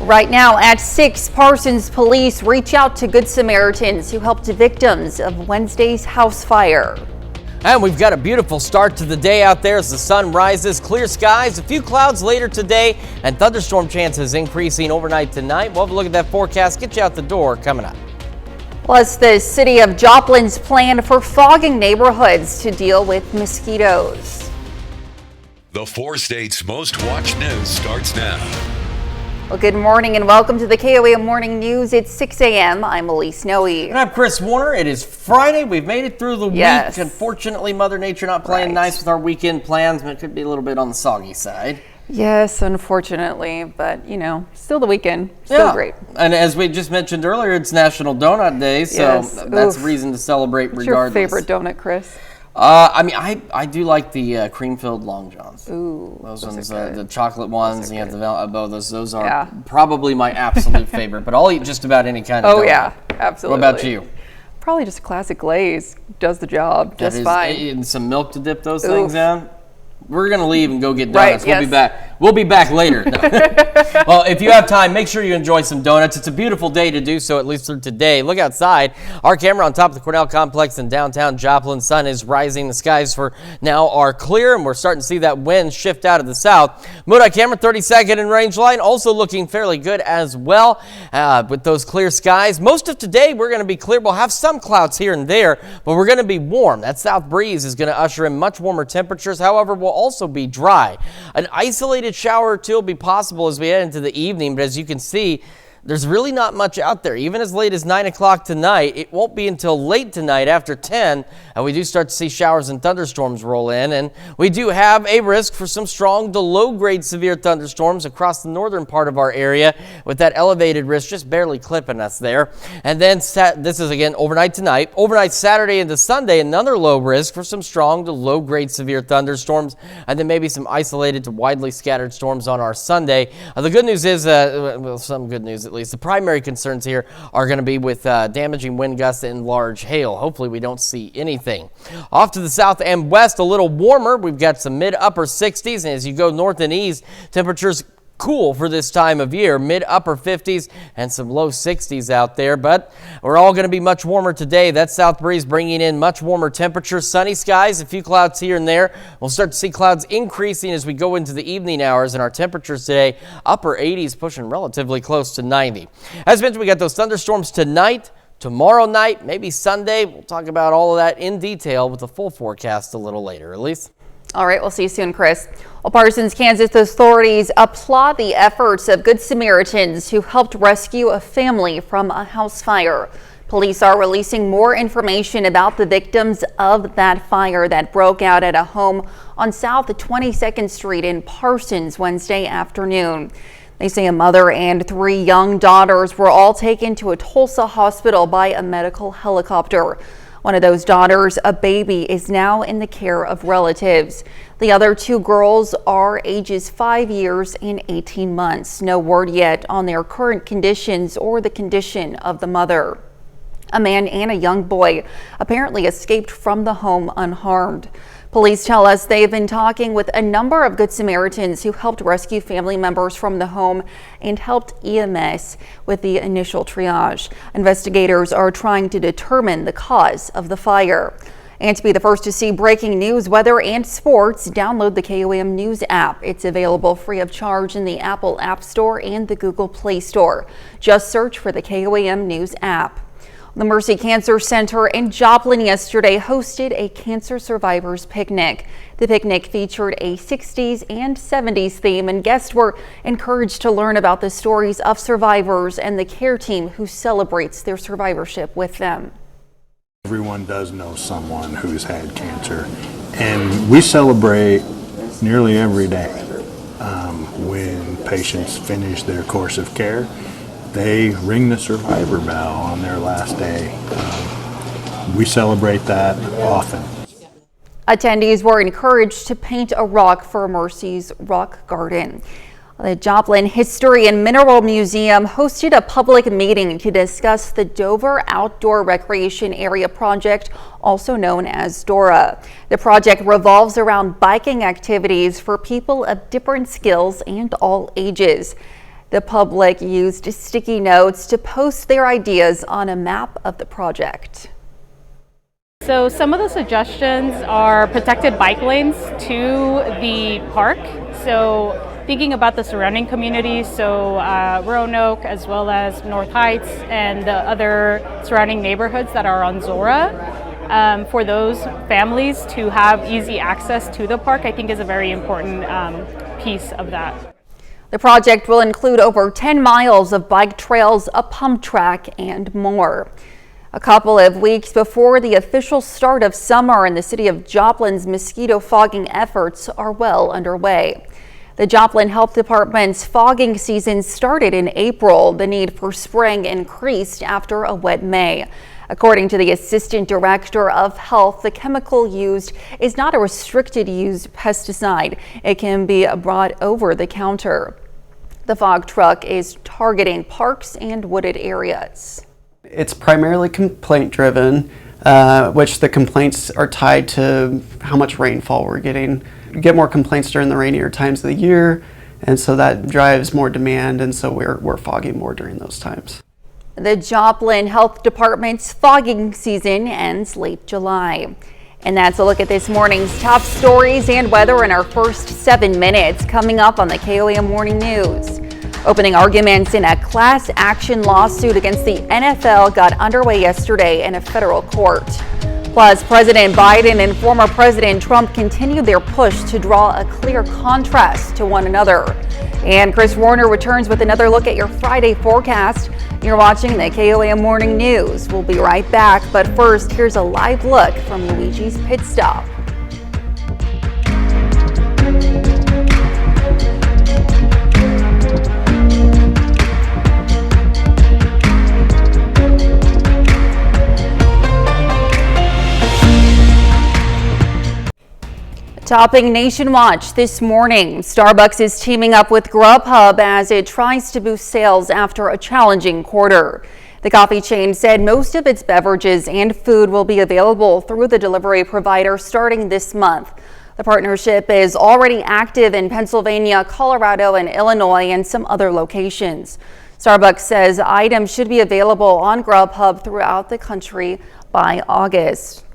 Right now at 6, Parsons police reach out to Good Samaritans who helped victims of Wednesday's house fire. And we've got a beautiful start to the day out there as the sun rises. Clear skies, a few clouds later today, and thunderstorm chances increasing overnight tonight. We'll have a look at that forecast, get you out the door coming up. Plus, the city of Joplin's plan for fogging neighborhoods to deal with mosquitoes. The 4 states' most watched news starts now. Well, good morning and welcome to the KOAM Morning News. It's 6 a.m. I'm Elise Noe. And I'm Chris Warner. It is Friday. We've made it through the week. Unfortunately, Mother Nature not playing nice with our weekend plans, but it could be a little bit on the soggy side. Yes, unfortunately, but still the weekend. Still great. And as we just mentioned earlier, it's National Donut Day, so that's a reason to celebrate regardless. What's your favorite donut, Chris? I do like the cream-filled Long Johns. Ooh, those ones, the chocolate ones. You have those are probably my absolute favorite. But I'll eat just about any kind of donut. Oh yeah, absolutely. What about you? Probably just a classic glaze. Does the job just fine. And some milk to dip those things in. We're going to leave and go get donuts. We'll be back. We'll be back later. No. Well, if you have time, make sure you enjoy some donuts. It's a beautiful day to do so, at least for today. Look outside. Our camera on top of the Cornell Complex in downtown Joplin. Sun is rising. The skies for now are clear, and we're starting to see that wind shift out of the south. MoDOT camera 30-second in range line also looking fairly good as well with those clear skies. Most of today, we're going to be clear. We'll have some clouds here and there, but we're going to be warm. That south breeze is going to usher in much warmer temperatures. However, we'll also be dry. An isolated shower or two will be possible as we head into the evening, but as you can see, there's really not much out there. Even as late as 9 o'clock tonight, it won't be until late tonight after 10, and we do start to see showers and thunderstorms roll in, and we do have a risk for some strong to low-grade severe thunderstorms across the northern part of our area, with that elevated risk just barely clipping us there. And then this is again overnight tonight. Overnight Saturday into Sunday, another low risk for some strong to low-grade severe thunderstorms, and then maybe some isolated to widely scattered storms on our Sunday. The good news is, some good news at least. The primary concerns here are going to be with damaging wind gusts and large hail. Hopefully we don't see anything. Off to the south and west, a little warmer. We've got some mid-upper 60s, and as you go north and east, temperatures cool for this time of year, mid-upper 50s and some low 60s out there, but we're all going to be much warmer today. That south breeze bringing in much warmer temperatures, sunny skies, a few clouds here and there. We'll start to see clouds increasing as we go into the evening hours, and our temperatures today, upper 80s, pushing relatively close to 90. As mentioned, we got those thunderstorms tonight, tomorrow night, maybe Sunday. We'll talk about all of that in detail with the full forecast a little later. Elise? All right, we'll see you soon, Chris. Well, Parsons, Kansas authorities applaud the efforts of Good Samaritans who helped rescue a family from a house fire. Police are releasing more information about the victims of that fire that broke out at a home on South 22nd Street in Parsons Wednesday afternoon. They say a mother and 3 young daughters were all taken to a Tulsa hospital by a medical helicopter. One of those daughters, a baby, is now in the care of relatives. The other 2 girls are ages 5 years and 18 months. No word yet on their current conditions or the condition of the mother. A man and a young boy apparently escaped from the home unharmed. Police tell us they've been talking with a number of Good Samaritans who helped rescue family members from the home and helped EMS with the initial triage. Investigators are trying to determine the cause of the fire. And to be the first to see breaking news, weather, and sports, download the KOAM News app. It's available free of charge in the Apple App Store and the Google Play Store. Just search for the KOAM News app. The Mercy Cancer Center in Joplin yesterday hosted a cancer survivors picnic. The picnic featured a 60s and 70s theme, and guests were encouraged to learn about the stories of survivors and the care team who celebrates their survivorship with them. Everyone does know someone who's had cancer, and we celebrate nearly every day when patients finish their course of care. They ring the survivor bell on their last day. We celebrate that often. Attendees were encouraged to paint a rock for Mercy's Rock Garden. The Joplin History and Mineral Museum hosted a public meeting to discuss the Dover Outdoor Recreation Area project, also known as DORA. The project revolves around biking activities for people of different skills and all ages. The public used sticky notes to post their ideas on a map of the project. So some of the suggestions are protected bike lanes to the park. So thinking about the surrounding communities, so Roanoke as well as North Heights and the other surrounding neighborhoods that are on Zora. For those families to have easy access to the park, I think is a very important piece of that. The project will include over 10 miles of bike trails, a pump track, and more. A couple of weeks before the official start of summer in the city of Joplin's mosquito fogging efforts are well underway. The Joplin Health Department's fogging season started in April. The need for spraying increased after a wet May. According to the Assistant Director of Health, the chemical used is not a restricted use pesticide. It can be brought over the counter. The fog truck is targeting parks and wooded areas. It's primarily complaint driven, which the complaints are tied to how much rainfall we're getting. We get more complaints during the rainier times of the year, and so that drives more demand, and so we're fogging more during those times. The Joplin Health Department's fogging season ends late July. And that's a look at this morning's top stories and weather in our first 7 minutes, coming up on the KOAM Morning News. Opening arguments in a class action lawsuit against the NFL got underway yesterday in a federal court. Plus, President Biden and former President Trump continued their push to draw a clear contrast to one another. And Chris Warner returns with another look at your Friday forecast. You're watching the KOAM Morning News. We'll be right back, but first, here's a live look from Luigi's Pit Stop. Topping Nation Watch this morning, Starbucks is teaming up with Grubhub as it tries to boost sales after a challenging quarter. The coffee chain said most of its beverages and food will be available through the delivery provider starting this month. The partnership is already active in Pennsylvania, Colorado, and Illinois, and some other locations. Starbucks says items should be available on Grubhub throughout the country by August.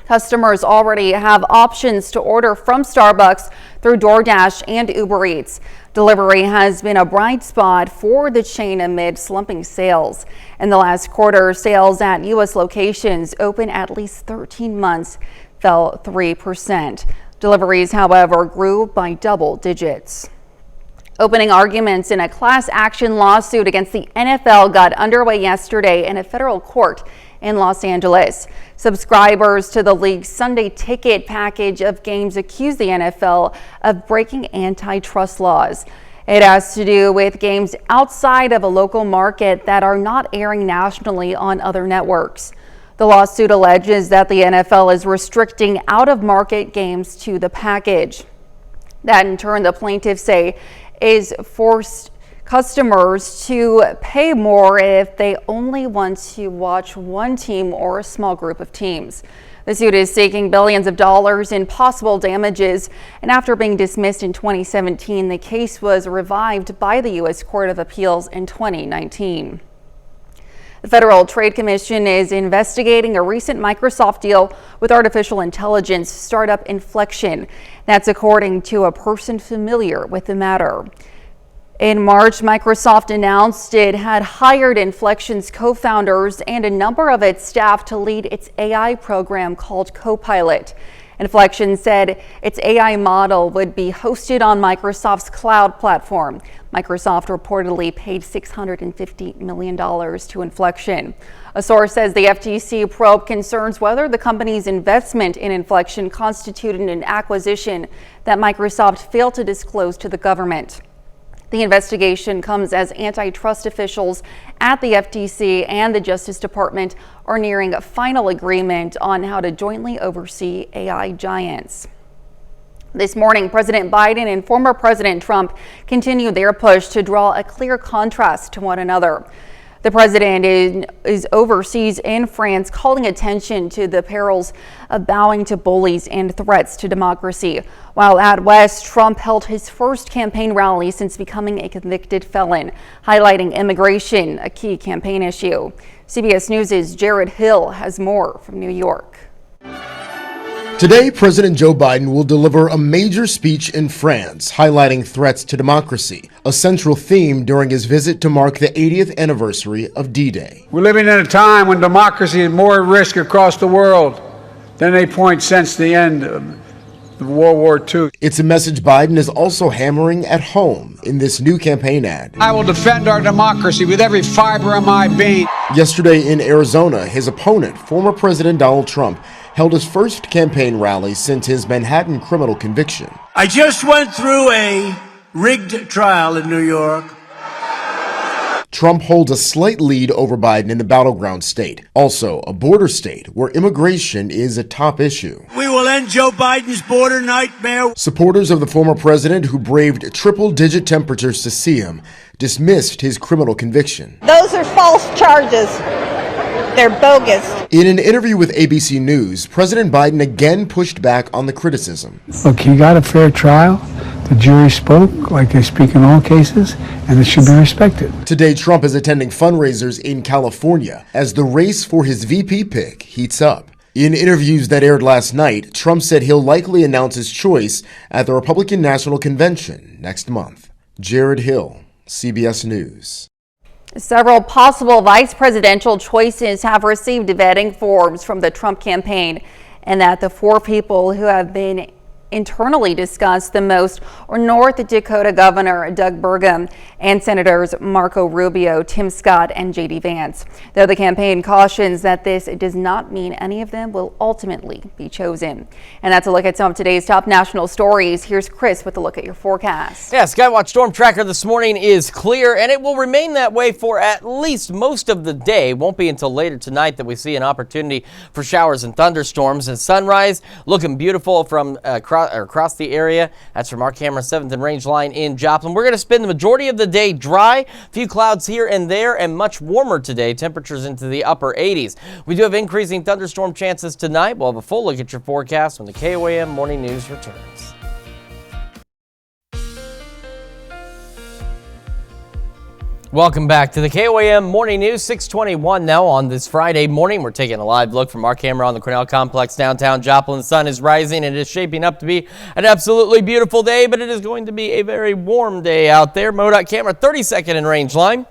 Customers already have options to order from Starbucks through DoorDash and Uber Eats. Delivery has been a bright spot for the chain amid slumping sales. In the last quarter, sales at U.S. locations open at least 13 months fell 3%. Deliveries, however, grew by double digits. Opening arguments in a class action lawsuit against the NFL got underway yesterday in a federal court in Los Angeles. Subscribers to the league's Sunday ticket package of games accuse the NFL of breaking antitrust laws. It has to do with games outside of a local market that are not airing nationally on other networks. The lawsuit alleges that the NFL is restricting out-of-market games to the package. That in turn, the plaintiffs say, is forced customers to pay more if they only want to watch one team or a small group of teams. The suit is seeking billions of dollars in possible damages, and after being dismissed in 2017, the case was revived by the U.S. Court of Appeals in 2019. The Federal Trade Commission is investigating a recent Microsoft deal with artificial intelligence startup Inflection. That's according to a person familiar with the matter. In March, Microsoft announced it had hired Inflection's co-founders and a number of its staff to lead its AI program called Copilot. Inflection said its AI model would be hosted on Microsoft's cloud platform. Microsoft reportedly paid $650 million to Inflection. A source says the FTC probe concerns whether the company's investment in Inflection constituted an acquisition that Microsoft failed to disclose to the government. The investigation comes as antitrust officials at the FTC and the Justice Department are nearing a final agreement on how to jointly oversee AI giants. This morning, President Biden and former President Trump continued their push to draw a clear contrast to one another. The president is overseas in France, calling attention to the perils of bowing to bullies and threats to democracy. While out west, Trump held his first campaign rally since becoming a convicted felon, highlighting immigration, a key campaign issue. CBS News' Jared Hill has more from New York. Today, President Joe Biden will deliver a major speech in France, highlighting threats to democracy, a central theme during his visit to mark the 80th anniversary of D-Day. We're living in a time when democracy is more at risk across the world than any point since the end of World War II. It's a message Biden is also hammering at home in this new campaign ad. I will defend our democracy with every fiber of my being. Yesterday in Arizona, his opponent, former President Donald Trump, held his first campaign rally since his Manhattan criminal conviction. I just went through a rigged trial in New York. Trump holds a slight lead over Biden in the battleground state, also a border state where immigration is a top issue. We will end Joe Biden's border nightmare. Supporters of the former president, who braved triple-digit temperatures to see him, dismissed his criminal conviction. Those are false charges. They're bogus. In an interview with ABC News, President Biden again pushed back on the criticism. Look, he got a fair trial. The jury spoke like they speak in all cases, and it should be respected. Today, Trump is attending fundraisers in California as the race for his VP pick heats up. In interviews that aired last night, Trump said he'll likely announce his choice at the Republican National Convention next month. Jared Hill, CBS News. Several possible vice presidential choices have received vetting forms from the Trump campaign, and that the four people who have been internally discussed the most are North Dakota Governor Doug Burgum and Senators Marco Rubio, Tim Scott, and J.D. Vance. Though the campaign cautions that this does not mean any of them will ultimately be chosen. And that's a look at some of today's top national stories. Here's Chris with a look at your forecast. Yeah, Skywatch Storm Tracker this morning is clear, and it will remain that way for at least most of the day. Won't be until later tonight that we see an opportunity for showers and thunderstorms. And sunrise looking beautiful from across the area. That's from our camera 7th and Range line in Joplin. We're going to spend the majority of the day dry, a few clouds here and there, and much warmer today. Temperatures into the upper 80s. We do have increasing thunderstorm chances tonight. We'll have a full look at your forecast when the KOAM Morning News returns. Welcome back to the KOAM Morning News, 6:21 now on this Friday morning. We're taking a live look from our camera on the Cornell Complex downtown Joplin. The sun is rising and it is shaping up to be an absolutely beautiful day, but it is going to be a very warm day out there. MoDOT camera 32nd and Range line.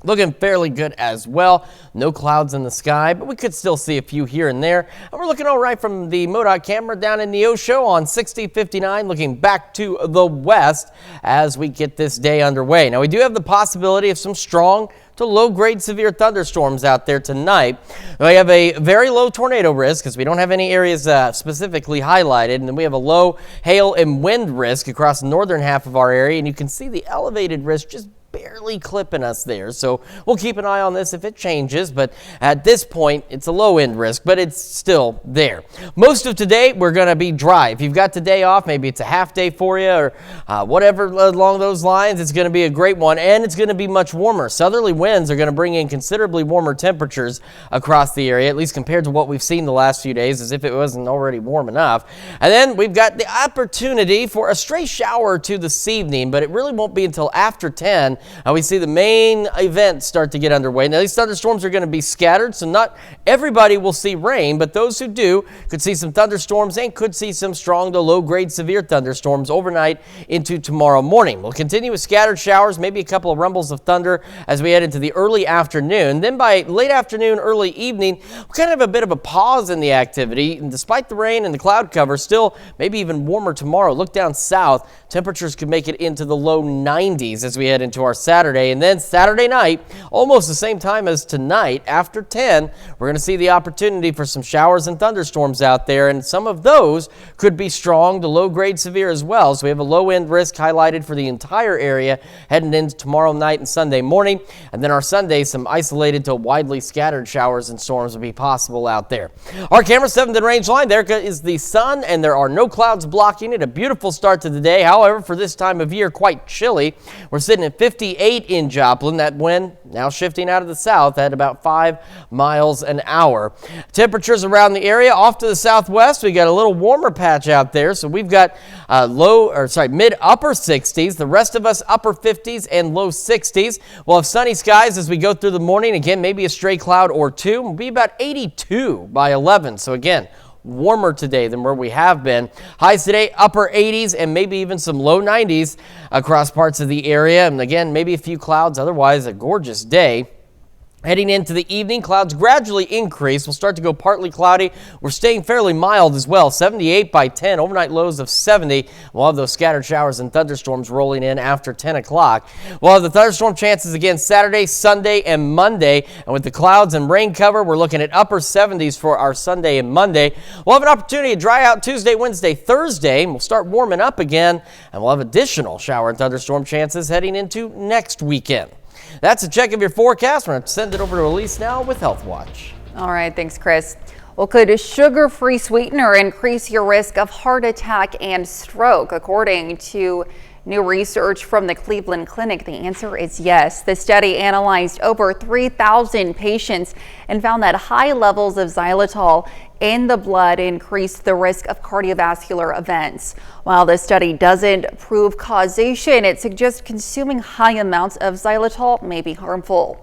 Looking fairly good as well. No clouds in the sky, but we could still see a few here and there. And we're looking all right from the MoDOT camera down in Neosho on 6059, looking back to the west as we get this day underway. Now, we do have the possibility of some strong to low-grade severe thunderstorms out there tonight. We have a very low tornado risk because we don't have any areas specifically highlighted. And then we have a low hail and wind risk across the northern half of our area. And you can see the elevated risk just barely clipping us there. So we'll keep an eye on this if it changes, but at this point it's a low end risk, but it's still there. Most of today we're going to be dry. If you've got today off, maybe it's a half day for you or whatever along those lines, it's going to be a great one, and it's going to be much warmer. Southerly winds are going to bring in considerably warmer temperatures across the area, at least compared to what we've seen the last few days, as if it wasn't already warm enough. And then we've got the opportunity for a stray shower or two this evening, but it really won't be until after 10. We see the main event start to get underway. Now, these thunderstorms are going to be scattered, so not everybody will see rain, but those who do could see some thunderstorms and could see some strong to low-grade severe thunderstorms overnight into tomorrow morning. We'll continue with scattered showers, maybe a couple of rumbles of thunder as we head into the early afternoon. Then by late afternoon, early evening, we kind of have a bit of a pause in the activity. And despite the rain and the cloud cover, still maybe even warmer tomorrow. Look down south. Temperatures could make it into the low 90s as we head into our Saturday. And then Saturday night, almost the same time as tonight, after 10, we're going to see the opportunity for some showers and thunderstorms out there. And some of those could be strong to low-grade severe as well. So we have a low-end risk highlighted for the entire area heading into tomorrow night and Sunday morning. And then our Sunday, some isolated to widely scattered showers and storms will be possible out there. Our camera 7th and Range line, there is the sun, and there are no clouds blocking it. A beautiful start to the day. However, for this time of year, quite chilly. We're sitting at 58 8 in Joplin. That wind now shifting out of the south at about 5 miles an hour. Temperatures around the area off to the southwest. We got a little warmer patch out there. So we've got mid upper 60s. The rest of us upper 50s and low 60s. We'll have sunny skies as we go through the morning. Again, maybe a stray cloud or two. We'll be about 82 by 11. So again, warmer today than where we have been. Highs today, upper 80s and maybe even some low 90s across parts of the area. And again, maybe a few clouds. Otherwise, a gorgeous day. Heading into the evening, clouds gradually increase. We'll start to go partly cloudy. We're staying fairly mild as well. 78 by 10, overnight lows of 70. We'll have those scattered showers and thunderstorms rolling in after 10 o'clock. We'll have the thunderstorm chances again Saturday, Sunday, and Monday. And with the clouds and rain cover, we're looking at upper 70s for our Sunday and Monday. We'll have an opportunity to dry out Tuesday, Wednesday, Thursday, and we'll start warming up again. And we'll have additional shower and thunderstorm chances heading into next weekend. That's a check of your forecast. We're going to send it over to Elise now with Health Watch. All right, thanks, Chris. Well, could a sugar-free sweetener increase your risk of heart attack and stroke? According to new research from the Cleveland Clinic, the answer is yes. The study analyzed over 3,000 patients and found that high levels of xylitol in the blood increased the risk of cardiovascular events. While the study doesn't prove causation, it suggests consuming high amounts of xylitol may be harmful.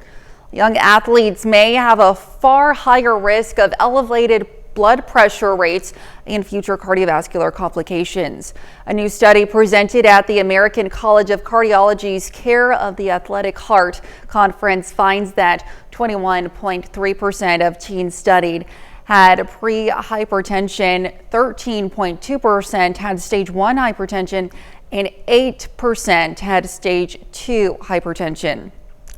Young athletes may have a far higher risk of elevated blood pressure rates and future cardiovascular complications. A new study presented at the American College of Cardiology's Care of the Athletic Heart conference finds that 21.3% of teens studied had pre-hypertension, 13.2% had stage 1 hypertension, and 8% had stage 2 hypertension.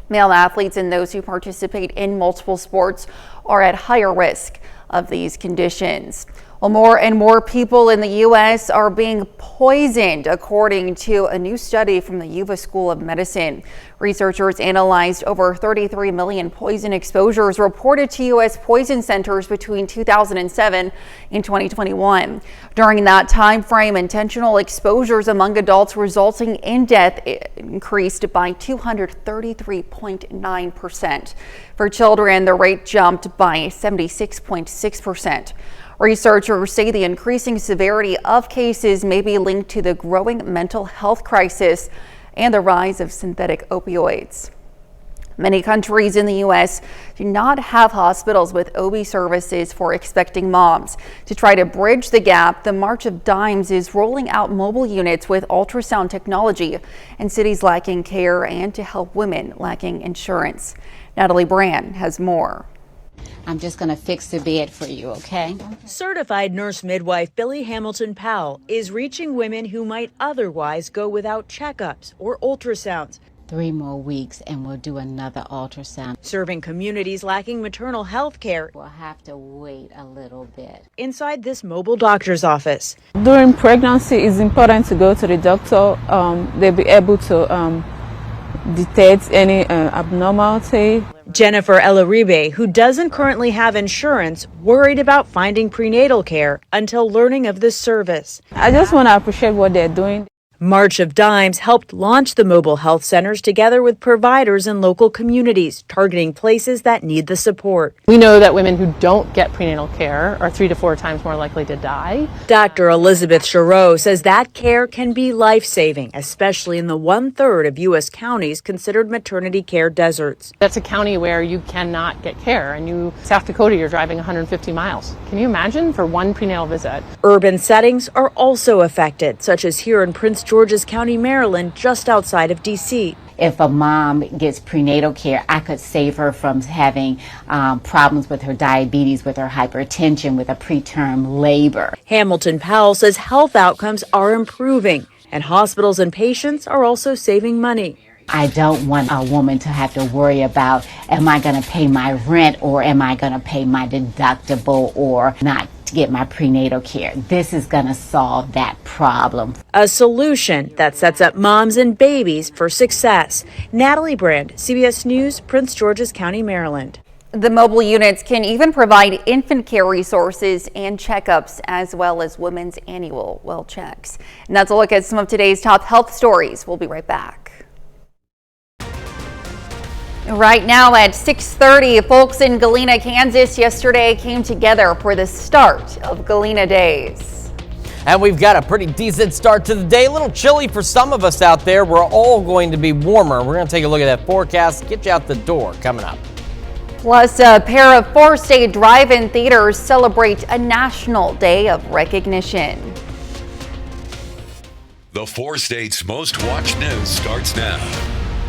Male athletes and those who participate in multiple sports are at higher risk of these conditions. Well, more and more people in the U.S. are being poisoned, according to a new study from the Uva School of Medicine. Researchers analyzed over 33 million poison exposures reported to U.S. poison centers between 2007 and 2021. During that time frame, intentional exposures among adults resulting in death increased by 233.9%. For children, the rate jumped by 76.6%. Researchers say the increasing severity of cases may be linked to the growing mental health crisis and the rise of synthetic opioids. Many countries in the U.S. do not have hospitals with OB services for expecting moms. To try to bridge the gap, the March of Dimes is rolling out mobile units with ultrasound technology in cities lacking care and to help women lacking insurance. Natalie Brand has more. I'm just going to fix the bed for you, okay? Certified nurse midwife Billy Hamilton Powell is reaching women who might otherwise go without checkups or ultrasounds. 3 more weeks and we'll do another ultrasound. Serving communities lacking maternal health care. We'll have to wait a little bit. Inside this mobile doctor's office. During pregnancy, it's important to go to the doctor. They'll be able to detect any abnormality. Jennifer Elaribe, who doesn't currently have insurance, worried about finding prenatal care until learning of this service. I just want to appreciate what they're doing. March of Dimes helped launch the mobile health centers together with providers in local communities, targeting places that need the support. We know that women who don't get prenatal care are 3 to 4 times more likely to die. Dr. Elizabeth Chareau says that care can be life-saving, especially in the 1/3 of U.S. counties considered maternity care deserts. That's a county where you cannot get care, and South Dakota, you're driving 150 miles. Can you imagine for one prenatal visit? Urban settings are also affected, such as here in Prince George's County, Maryland, just outside of D.C. If a mom gets prenatal care, I could save her from having problems with her diabetes, with her hypertension, with a preterm labor. Hamilton Powell says health outcomes are improving, and hospitals and patients are also saving money. I don't want a woman to have to worry about, am I going to pay my rent or am I going to pay my deductible or not to get my prenatal care. This is going to solve that problem. A solution that sets up moms and babies for success. Natalie Brand, CBS News, Prince George's County, Maryland. The mobile units can even provide infant care resources and checkups, as well as women's annual well checks. And that's a look at some of today's top health stories. We'll be right back. Right now at 6:30, folks in Galena, Kansas yesterday came together for the start of Galena Days. And we've got a pretty decent start to the day. A little chilly for some of us out there. We're all going to be warmer. We're going to take a look at that forecast, get you out the door coming up. Plus, a pair of 4-state drive-in theaters celebrate a National Day of Recognition. The 4 states' most watched news starts now.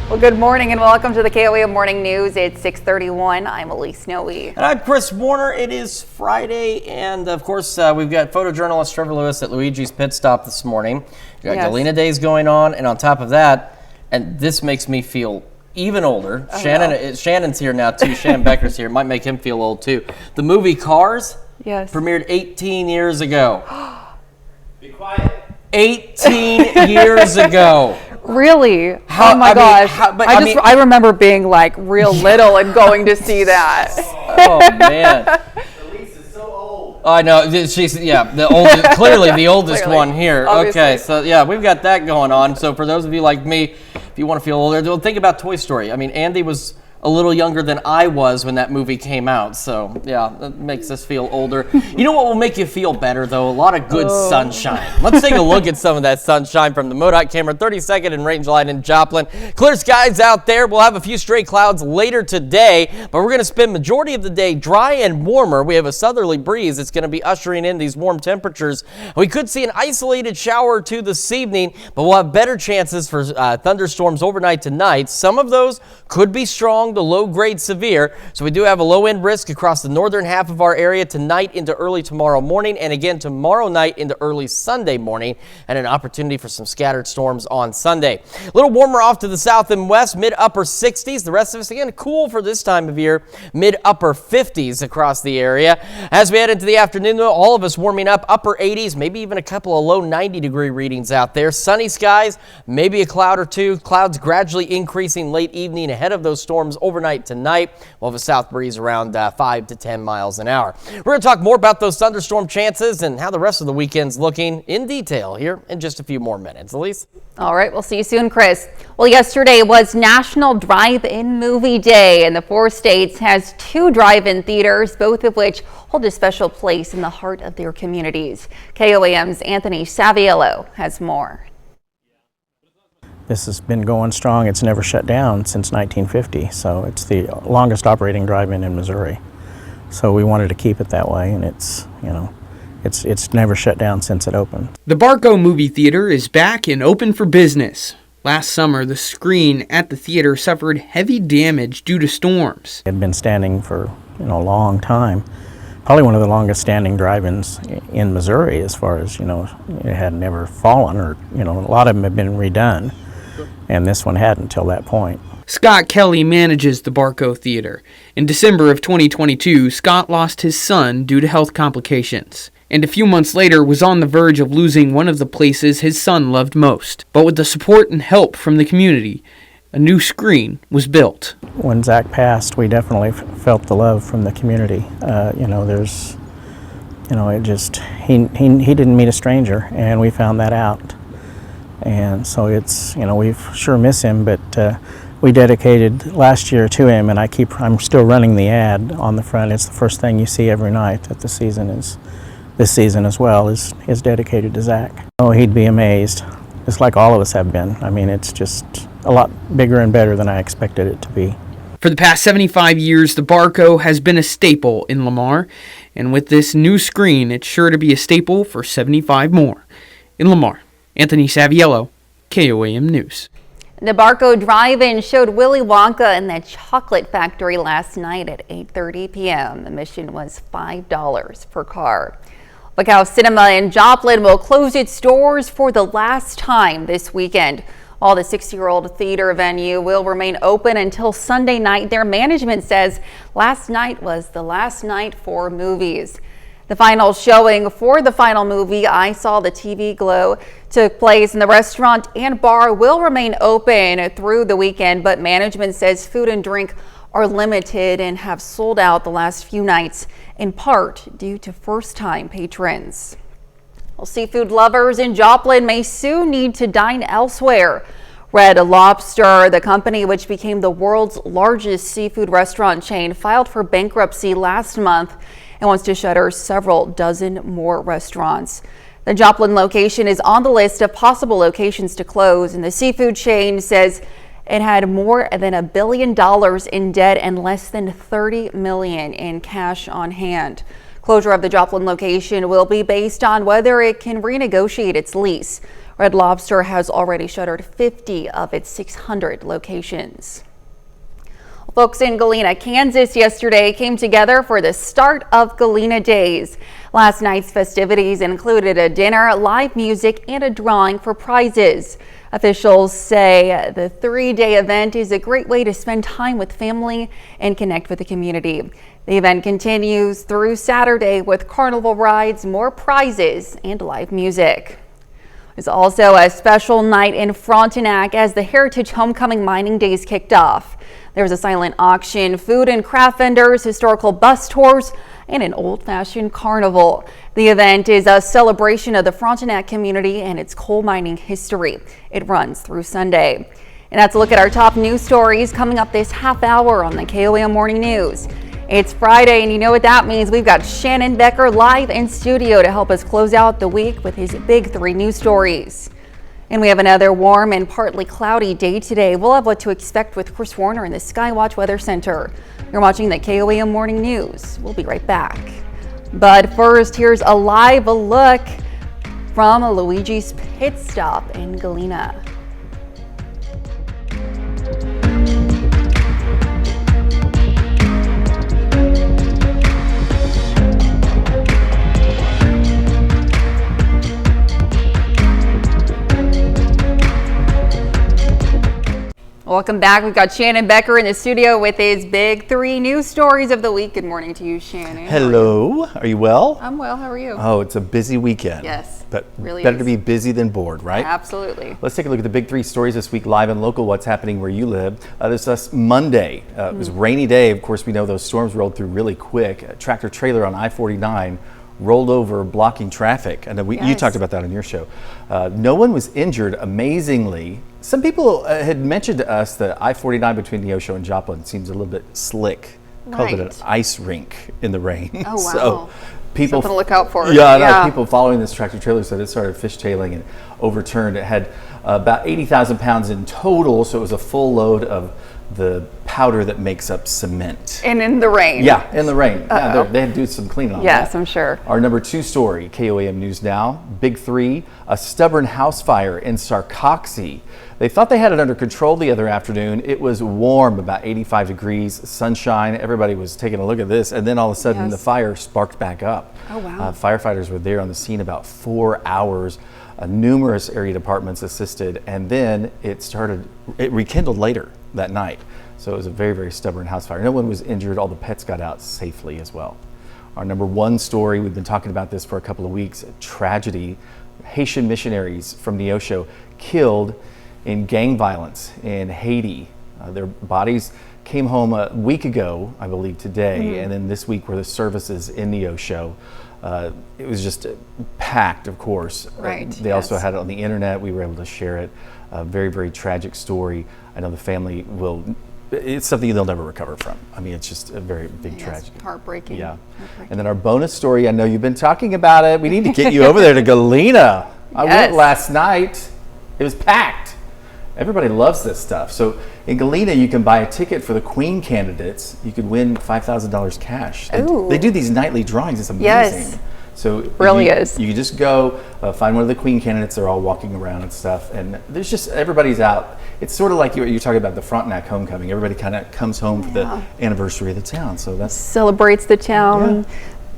Well, good morning and welcome to the KOAM Morning News. It's 6:31. I'm Elise Snowy. And I'm Chris Warner. It is Friday, and of course, we've got photojournalist Trevor Lewis at Luigi's Pit Stop this morning. We've got Galena Days going on, and on top of that, and this makes me feel even older. Oh, Shannon's here now too. Shannon Becker's here. It might make him feel old too. The movie Cars premiered 18 years ago. Be quiet. 18 years ago. Really? Oh my gosh. I remember being like real little and going to see that. Oh man. Elise is so old. I know. She's the oldest, clearly the oldest one here. Obviously. Okay, so we've got that going on. So for those of you like me, if you want to feel older, don't think about Toy Story. I mean, Andy was a little younger than I was when that movie came out. So that makes us feel older. You know what will make you feel better though? A lot of good sunshine. Let's take a look at some of that sunshine from the MoDOT camera. 32nd and Range Line in Joplin. Clear skies out there. We'll have a few stray clouds later today, but we're going to spend majority of the day dry and warmer. We have a southerly breeze. It's going to be ushering in these warm temperatures. We could see an isolated shower or two this evening, but we'll have better chances for thunderstorms overnight tonight. Some of those could be strong to low-grade severe, so we do have a low-end risk across the northern half of our area tonight into early tomorrow morning, and again tomorrow night into early Sunday morning, and an opportunity for some scattered storms on Sunday. A little warmer off to the south and west, mid-upper 60s. The rest of us, again, cool for this time of year, mid-upper 50s across the area. As we head into the afternoon, though, all of us warming up, upper 80s, maybe even a couple of low 90-degree readings out there. Sunny skies, maybe a cloud or two. Clouds gradually increasing late evening ahead of those storms overnight tonight. We'll have a south breeze around 5 to 10 miles an hour. We're going to talk more about those thunderstorm chances and how the rest of the weekend's looking in detail here in just a few more minutes. Elise? All right, we'll see you soon, Chris. Well, yesterday was National Drive-In Movie Day, and the 4 states has 2 drive-in theaters, both of which hold a special place in the heart of their communities. KOAM's Anthony Saviello has more. This has been going strong. It's never shut down since 1950, so it's the longest operating drive-in in Missouri. So we wanted to keep it that way, and it's never shut down since it opened. The Barco Movie Theater is back and open for business. Last summer, the screen at the theater suffered heavy damage due to storms. It had been standing for a long time. Probably one of the longest standing drive-ins in Missouri as far as, it had never fallen or, a lot of them have been redone. And this one hadn't until that point. Scott Kelly manages the Barco Theater. In December of 2022, Scott lost his son due to health complications, and a few months later was on the verge of losing one of the places his son loved most. But with the support and help from the community, a new screen was built. When Zach passed, we definitely felt the love from the community. He didn't meet a stranger, and we found that out. And so it's, we sure miss him, but we dedicated last year to him, and I'm still running the ad on the front. It's the first thing you see every night that this season as well is dedicated to Zach. Oh, he'd be amazed, just like all of us have been. I mean, it's just a lot bigger and better than I expected it to be. For the past 75 years, the Barco has been a staple in Lamar, and with this new screen, it's sure to be a staple for 75 more. In Lamar, Anthony Saviello, KOAM News. The Barco Drive-In showed Willy Wonka and the Chocolate Factory last night at 8:30 p.m. Admission was $5 per car. Look how Cinema in Joplin will close its doors for the last time this weekend. While the 60-year-old theater venue will remain open until Sunday night, their management says last night was the last night for movies. The final showing for the final movie, I Saw the TV Glow, took place, and the restaurant and bar will remain open through the weekend, but management says food and drink are limited and have sold out the last few nights, in part due to first-time patrons. Well, seafood lovers in Joplin may soon need to dine elsewhere. Red Lobster, the company which became the world's largest seafood restaurant chain, filed for bankruptcy last month and wants to shutter several dozen more restaurants. The Joplin location is on the list of possible locations to close, and the seafood chain says it had more than $1 billion in debt and less than $30 million in cash on hand. Closure of the Joplin location will be based on whether it can renegotiate its lease. Red Lobster has already shuttered 50 of its 600 locations. Folks in Galena, Kansas yesterday came together for the start of Galena Days. Last night's festivities included a dinner, live music, and a drawing for prizes. Officials say the 3-day event is a great way to spend time with family and connect with the community. The event continues through Saturday with carnival rides, more prizes, and live music. There's also a special night in Frontenac as the Heritage Homecoming Mining Days kicked off. There was a silent auction, food and craft vendors, historical bus tours, and an old-fashioned carnival. The event is a celebration of the Frontenac community and its coal mining history. It runs through Sunday. And that's a look at our top news stories coming up this half hour on the KOAM Morning News. It's Friday, and you know what that means. We've got Shannon Becker live in studio to help us close out the week with his big 3 news stories. And we have another warm and partly cloudy day today. We'll have what to expect with Chris Warner in the Skywatch Weather Center. You're watching the KOAM Morning News. We'll be right back. But first, here's a live look from Luigi's Pit Stop in Galena. Welcome back. We've got Shannon Becker in the studio with his big 3 news stories of the week. Good morning to you, Shannon. Hello. Are you well? I'm well. How are you? Oh, it's a busy weekend. Yes. But really better is. to be busy than bored, right? Absolutely. Let's take a look at the big 3 stories this week, live and local, what's happening where you live. This is Monday. It was a rainy day. Of course, we know those storms rolled through really quick. A tractor trailer on I-49 rolled over, blocking traffic. And you talked about that on your show. No one was injured, amazingly. Some people had mentioned to us that I-49 between Neosho and Joplin seems a little bit slick. Called it an ice rink in the rain. Oh, wow. So people, something to look out for. Yeah, people following this tractor trailer said it started fishtailing and overturned. It had about 80,000 pounds in total, so it was a full load of the powder that makes up cement. And in the rain. Yeah, in the rain. Yeah, they had to do some cleaning on that. Yes, I'm sure. Our number 2 story, KOAM News Now, big 3, a stubborn house fire in Sarcoxie. They thought they had it under control the other afternoon. It was warm, about 85 degrees, sunshine. Everybody was taking a look at this, and then all of a sudden the fire sparked back up. Oh, wow. Firefighters were there on the scene about 4 hours. Numerous area departments assisted, and then it rekindled later that night. So it was a very, very stubborn house fire. No one was injured. All the pets got out safely as well. Our number 1 story, we've been talking about this for a couple of weeks, a tragedy. Haitian missionaries from Neosho killed in gang violence in Haiti. Their bodies came home a week ago, I believe today, and then this week were the services in Neosho. It was just packed, of course. Right. They also had it on the internet. We were able to share it. A very, very tragic story. I know the family it's something they'll never recover from. I mean, it's just a very big tragedy. Heartbreaking. Yeah. And then our bonus story, I know you've been talking about it. We need to get you over there to Galena. I went last night. It was packed. Everybody loves this stuff. So in Galena, you can buy a ticket for the Queen candidates. You could win $5,000 cash. They do these nightly drawings. It's amazing. Yes. So really is. You just go find one of the Queen candidates. They're all walking around and stuff, and there's just everybody's out. It's sort of like you're talking about the Frontenac homecoming. Everybody kind of comes home for the anniversary of the town. So that's celebrates the town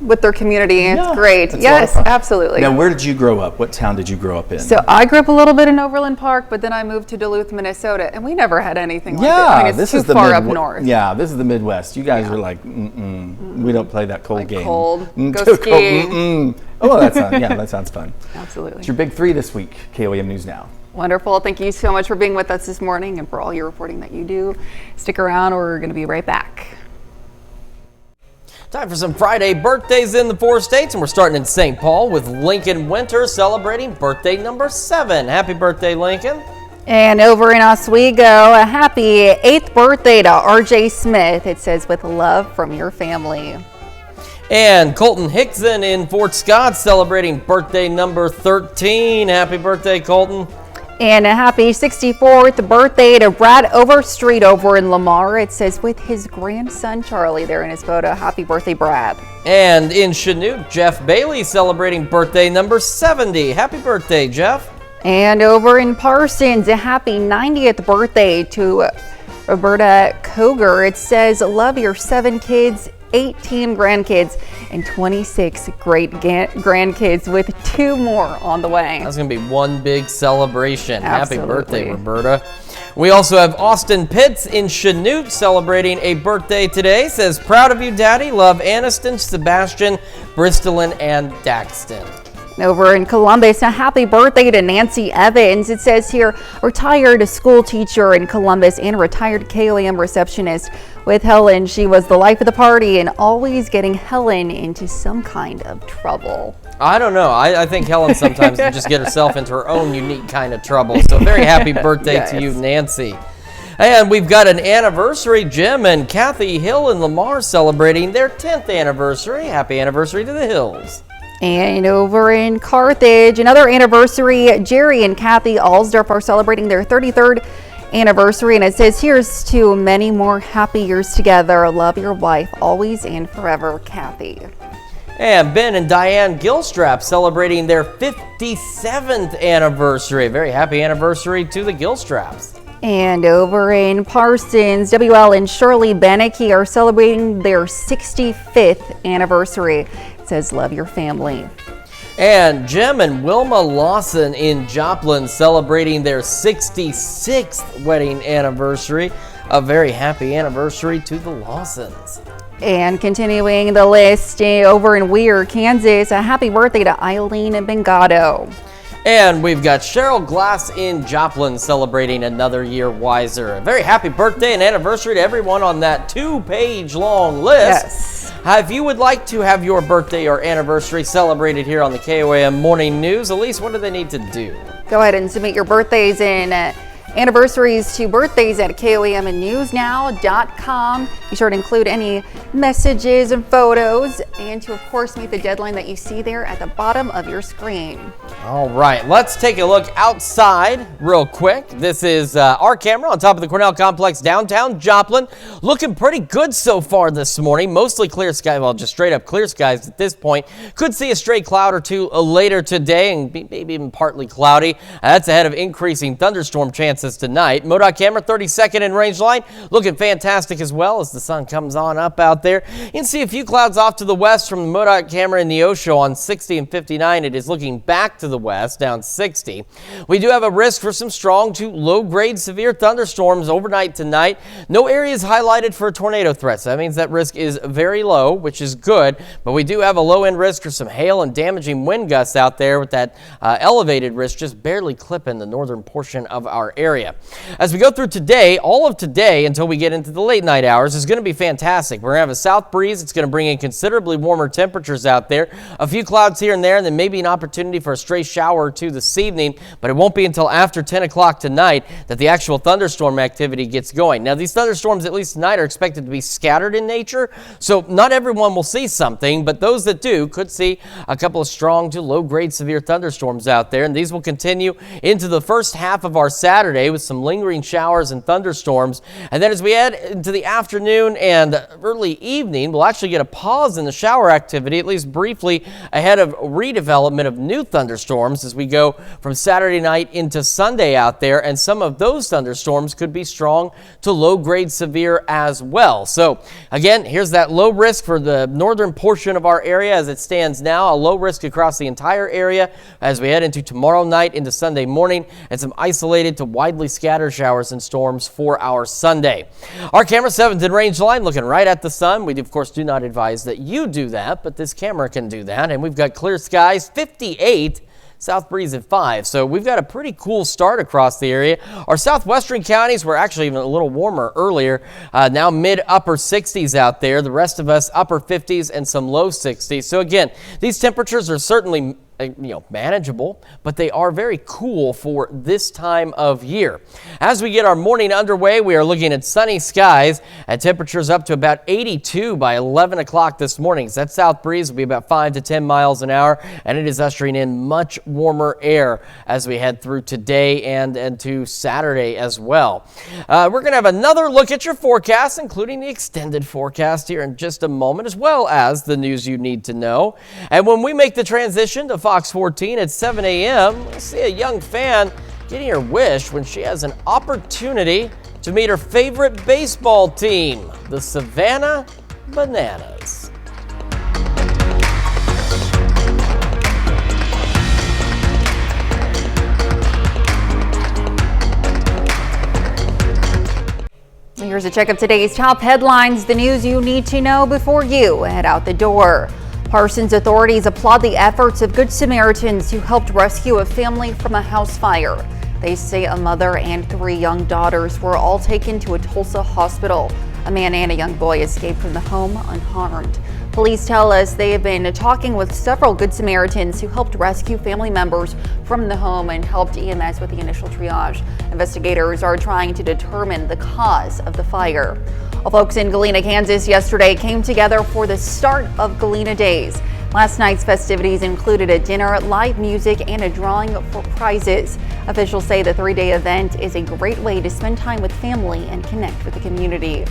with their community. It's great. That's yes, absolutely. Now, where did you grow up? What town did you grow up in? So I grew up a little bit in Overland Park, but then I moved to Duluth, Minnesota, and we never had anything like that. I mean, it's this too is the far up north. Yeah, this is the Midwest. You guys are like, we don't play that cold game. Cold. Go skiing. Oh, that sounds fun. Absolutely. It's your big 3 this week, KOAM News Now. Wonderful. Thank you so much for being with us this morning and for all your reporting that you do. Stick around. We're going to be right back. Time for some Friday birthdays in the 4 states, and we're starting in St. Paul with Lincoln Winter celebrating birthday number 7. Happy birthday, Lincoln. And over in Oswego, a happy 8th birthday to RJ Smith. It says, with love from your family. And Colton Hickson in Fort Scott celebrating birthday number 13. Happy birthday, Colton. And a happy 64th birthday to Brad Overstreet over in Lamar. It says, with his grandson Charlie there in his photo. Happy birthday, Brad. And in Chanute, Jeff Bailey celebrating birthday number 70. Happy birthday, Jeff. And over in Parsons, a happy 90th birthday to Roberta Koger. It says, love your 7 kids, 18 grandkids, and 26 great grandkids, with 2 more on the way. That's going to be one big celebration. Absolutely. Happy birthday, Roberta. We also have Austin Pitts in Chanute celebrating a birthday today. Says, proud of you, Daddy. Love Aniston, Sebastian, Bristolin, and Daxton. Over in Columbus, a happy birthday to Nancy Evans. It says here, retired school teacher in Columbus and retired KOAM receptionist with Helen. She was the life of the party and always getting Helen into some kind of trouble. I don't know. I think Helen sometimes can just get herself into her own unique kind of trouble. So very happy birthday to you, Nancy. And we've got an anniversary. Jim and Kathy Hill in Lamar celebrating their 10th anniversary. Happy anniversary to the Hills. And over in Carthage, another anniversary. Jerry and Kathy Alsdorf are celebrating their 33rd anniversary. And it says, here's to many more happy years together. Love your wife always and forever, Kathy. And Ben and Diane Gilstrap celebrating their 57th anniversary. Very happy anniversary to the Gilstraps. And over in Parsons, WL and Shirley Beneke are celebrating their 65th anniversary. It says, love your family. And Jim and Wilma Lawson in Joplin celebrating their 66th wedding anniversary. A very happy anniversary to the Lawsons. And continuing the list, over in Weir, Kansas, a happy birthday to Eileen Bengado. And we've got Cheryl Glass in Joplin celebrating another year wiser. A very happy birthday and anniversary to everyone on that 2-page long list. Yes. If you would like to have your birthday or anniversary celebrated here on the KOAM Morning News, Elise, what do they need to do? Go ahead and submit your birthdays and anniversaries to birthdays at KOAMandNewsNow.com. Be sure to include any messages and photos, and to, of course, meet the deadline that you see there at the bottom of your screen. All right, let's take a look outside real quick. This is our camera on top of the Cornell Complex, downtown Joplin. Looking pretty good so far this morning. Mostly clear sky, well, just straight up clear skies at this point. Could see a stray cloud or two later today, and maybe even partly cloudy. That's ahead of increasing thunderstorm chances tonight. MoDOT camera 32nd in range line, looking fantastic as well as the sun comes on up out there. You can see a few clouds off to the west from the MoDOT camera in the Neosho on 60 and 59. It is looking back to the west down 60. We do have a risk for some strong to low grade severe thunderstorms overnight tonight. No areas highlighted for a tornado threat, so that means that risk is very low, which is good, but we do have a low end risk for some hail and damaging wind gusts out there, with that elevated risk just barely clipping the northern portion of our area. As we go through today, all of today until we get into the late night hours is going to be fantastic. We're going to have a south breeze. It's going to bring in considerably warmer temperatures out there. A few clouds here and there, and then maybe an opportunity for a stray shower or two this evening, but it won't be until after 10 o'clock tonight that the actual thunderstorm activity gets going. Now, these thunderstorms, at least tonight, are expected to be scattered in nature, so not everyone will see something, but those that do could see a couple of strong to low-grade severe thunderstorms out there, and these will continue into the first half of our Saturday with some lingering showers and thunderstorms. And then as we head into the afternoon and early evening, we'll actually get a pause in the shower activity, at least briefly, ahead of redevelopment of new thunderstorms as we go from Saturday night into Sunday out there. And some of those thunderstorms could be strong to low-grade severe as well. So again, here's that low risk for the northern portion of our area as it stands now, a low risk across the entire area as we head into tomorrow night into Sunday morning, and some isolated to widely scattered showers and storms for our Sunday. Our camera 7th in range line, looking right at the sun. We, of course, do not advise that you do that, but this camera can do that. And we've got clear skies, 58, south breeze at 5. So we've got a pretty cool start across the area. Our southwestern counties were actually even a little warmer earlier. Now mid-upper 60s out there. The rest of us upper 50s and some low 60s. So again, these temperatures are certainly manageable, but they are very cool for this time of year. As we get our morning underway, we are looking at sunny skies and temperatures up to about 82 by 11 o'clock this morning. So that south breeze will be about 5 to 10 miles an hour, and it is ushering in much warmer air as we head through today and to Saturday as well. We're going to have another look at your forecast, including the extended forecast here in just a moment, as well as the news you need to know. And when we make the transition to Fox 14 at 7 a.m., we'll see a young fan getting her wish when she has an opportunity to meet her favorite baseball team, the Savannah Bananas. Here's a check of today's top headlines, the news you need to know before you head out the door. Parsons authorities applaud the efforts of Good Samaritans who helped rescue a family from a house fire. They say a mother and 3 young daughters were all taken to a Tulsa hospital. A man and a young boy escaped from the home unharmed. Police tell us they have been talking with several Good Samaritans who helped rescue family members from the home and helped EMS with the initial triage. Investigators are trying to determine the cause of the fire. Well, folks in Galena, Kansas yesterday came together for the start of Galena Days. Last night's festivities included a dinner, live music, and a drawing for prizes. Officials say the 3-day event is a great way to spend time with family and connect with the community.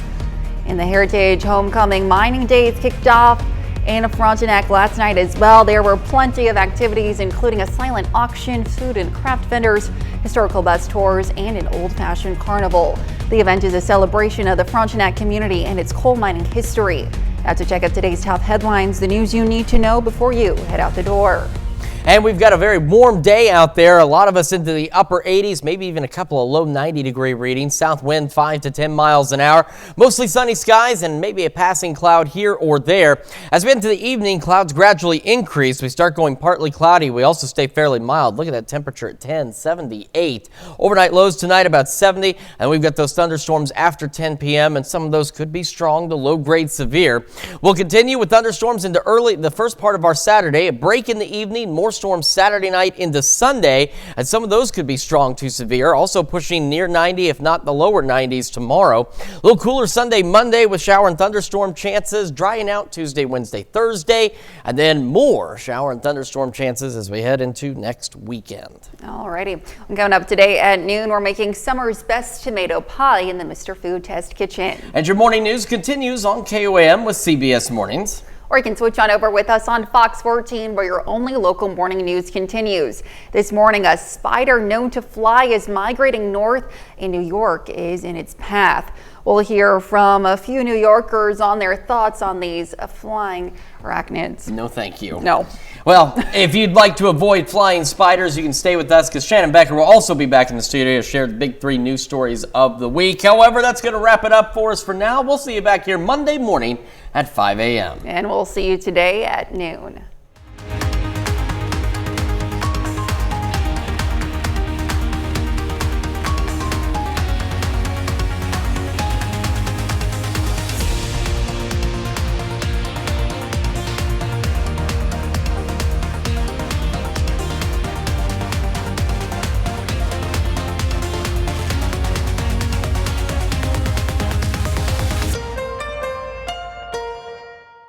In the Heritage Homecoming Mining Days kicked off in Frontenac last night as well. There were plenty of activities, including a silent auction, food and craft vendors, historical bus tours, and an old-fashioned carnival. The event is a celebration of the Frontenac community and its coal mining history. Now to check out today's top headlines, the news you need to know before you head out the door. And we've got a very warm day out there. A lot of us into the upper 80s, maybe even a couple of low 90-degree readings. South wind 5 to 10 miles an hour. Mostly sunny skies and maybe a passing cloud here or there. As we head into the evening, clouds gradually increase. We start going partly cloudy. We also stay fairly mild. Look at that temperature at 10, 78. Overnight lows tonight about 70. And we've got those thunderstorms after 10 p.m. and some of those could be strong to low-grade severe. We'll continue with thunderstorms into the first part of our Saturday. A break in the evening, more storms Saturday night into Sunday, and some of those could be strong to severe, also pushing near 90, if not the lower 90s tomorrow. A little cooler Sunday, Monday with shower and thunderstorm chances, drying out Tuesday, Wednesday, Thursday, and then more shower and thunderstorm chances as we head into next weekend. Alrighty, coming up today at noon, we're making summer's best tomato pie in the Mr. Food Test Kitchen. And your morning news continues on KOAM with CBS Mornings. Or you can switch on over with us on Fox 14, where your only local morning news continues. This morning, a spider known to fly is migrating north, and New York is in its path. We'll hear from a few New Yorkers on their thoughts on these flying arachnids. No, thank you. No. Well, if you'd like to avoid flying spiders, you can stay with us because Shannon Becker will also be back in the studio to share the big 3 news stories of the week. However, that's going to wrap it up for us for now. We'll see you back here Monday morning at 5 a.m. And we'll see you today at noon.